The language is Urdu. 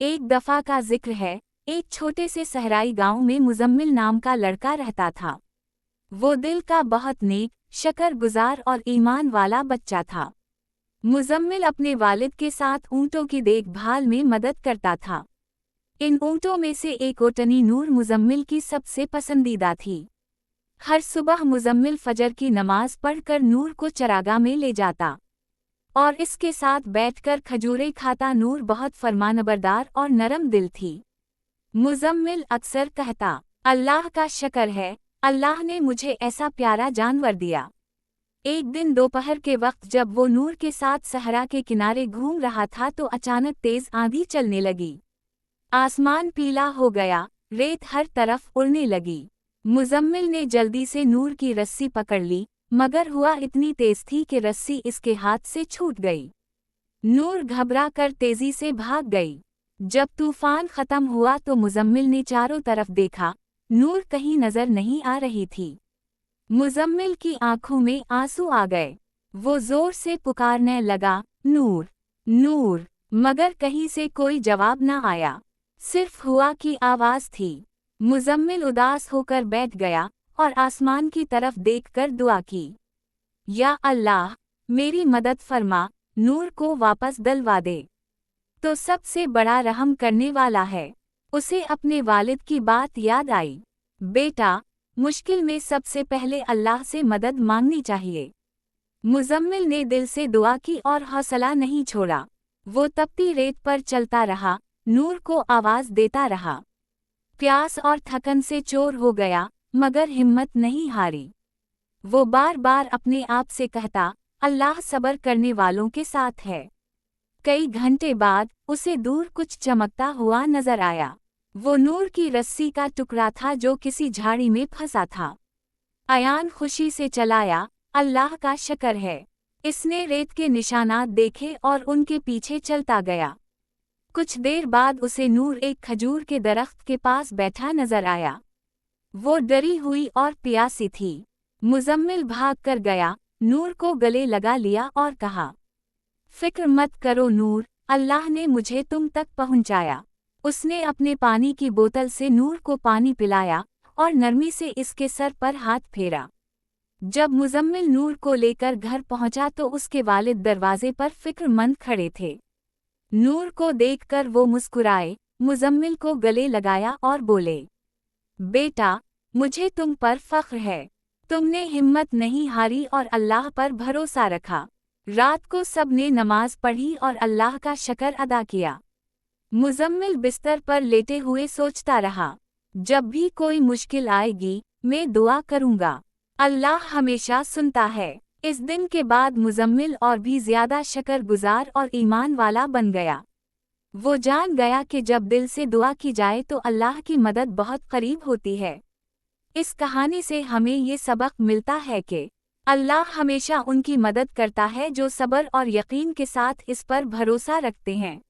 ایک دفعہ کا ذکر ہے، ایک چھوٹے سے صحرائی گاؤں میں مزمل نام کا لڑکا رہتا تھا۔ وہ دل کا بہت نیک، شکر گزار اور ایمان والا بچہ تھا۔ مزمل اپنے والد کے ساتھ اونٹوں کی دیکھ بھال میں مدد کرتا تھا۔ ان اونٹوں میں سے ایک اوٹنی نور مزمل کی سب سے پسندیدہ تھی۔ ہر صبح مزمل فجر کی نماز پڑھ کر نور کو چراگاہ میں لے جاتا اور اس کے ساتھ بیٹھ کر کھجوریں کھاتا۔ نور بہت فرمانبردار اور نرم دل تھی۔ مزمل اکثر کہتا، اللہ کا شکر ہے، اللہ نے مجھے ایسا پیارا جانور دیا۔ ایک دن دوپہر کے وقت جب وہ نور کے ساتھ صحرا کے کنارے گھوم رہا تھا تو اچانک تیز آندھی چلنے لگی۔ آسمان پیلا ہو گیا، ریت ہر طرف اڑنے لگی۔ مزمل نے جلدی سے نور کی رسی پکڑ لی، مگر ہوا اتنی تیز تھی کہ رسی اس کے ہاتھ سے چھوٹ گئی۔ نور گھبرا کر تیزی سے بھاگ گئی۔ جب طوفان ختم ہوا تو مزمل نے چاروں طرف دیکھا، نور کہیں نظر نہیں آ رہی تھی۔ مزمل کی آنکھوں میں آنسو آ گئے۔ وہ زور سے پکارنے لگا، نور، نور، مگر کہیں سے کوئی جواب نہ آیا، صرف ہوا کی آواز تھی۔ مزمل اداس ہو کر بیٹھ گیا اور آسمان کی طرف دیکھ کر دعا کی، یا اللہ، میری مدد فرما، نور کو واپس دلوا دے۔ تو سب سے بڑا رحم کرنے والا ہے۔ اسے اپنے والد کی بات یاد آئی، بیٹا، مشکل میں سب سے پہلے اللہ سے مدد مانگنی چاہیے۔ مزمل نے دل سے دعا کی اور حوصلہ نہیں چھوڑا۔ وہ تپتی ریت پر چلتا رہا، نور کو آواز دیتا رہا۔ پیاس اور تھکن سے چور ہو گیا، مگر ہمت نہیں ہاری۔ وہ بار بار اپنے آپ سے کہتا، اللہ صبر کرنے والوں کے ساتھ ہے۔ کئی گھنٹے بعد اسے دور کچھ چمکتا ہوا نظر آیا۔ وہ نور کی رسی کا ٹکڑا تھا جو کسی جھاڑی میں پھنسا تھا۔ ایان خوشی سے چلایا، اللہ کا شکر ہے۔ اس نے ریت کے نشانات دیکھے اور ان کے پیچھے چلتا گیا۔ کچھ دیر بعد اسے نور ایک کھجور کے درخت کے پاس بیٹھا نظر آیا۔ وہ ڈری ہوئی اور پیاسی تھی۔ مزمل بھاگ کر گیا، نور کو گلے لگا لیا اور کہا، فکر مت کرو نور، اللہ نے مجھے تم تک پہنچایا۔ اس نے اپنے پانی کی بوتل سے نور کو پانی پلایا اور نرمی سے اس کے سر پر ہاتھ پھیرا۔ جب مزمل نور کو لے کر گھر پہنچا تو اس کے والد دروازے پر فکر مند کھڑے تھے۔ نور کو دیکھ کر وہ مسکرائے، مزمل کو گلے لگایا اور بولے، بیٹا، مجھے تم پر فخر ہے۔ تم نے ہمت نہیں ہاری اور اللہ پر بھروسہ رکھا۔ رات کو سب نے نماز پڑھی اور اللہ کا شکر ادا کیا۔ مزمل بستر پر لیٹے ہوئے سوچتا رہا، جب بھی کوئی مشکل آئے گی، میں دعا کروں گا، اللہ ہمیشہ سنتا ہے۔ اس دن کے بعد مزمل اور بھی زیادہ شکر گزار اور ایمان والا بن گیا۔ وہ جان گیا کہ جب دل سے دعا کی جائے تو اللہ کی مدد بہت قریب ہوتی ہے۔ اس کہانی سے ہمیں یہ سبق ملتا ہے کہ اللہ ہمیشہ ان کی مدد کرتا ہے جو صبر اور یقین کے ساتھ اس پر بھروسہ رکھتے ہیں۔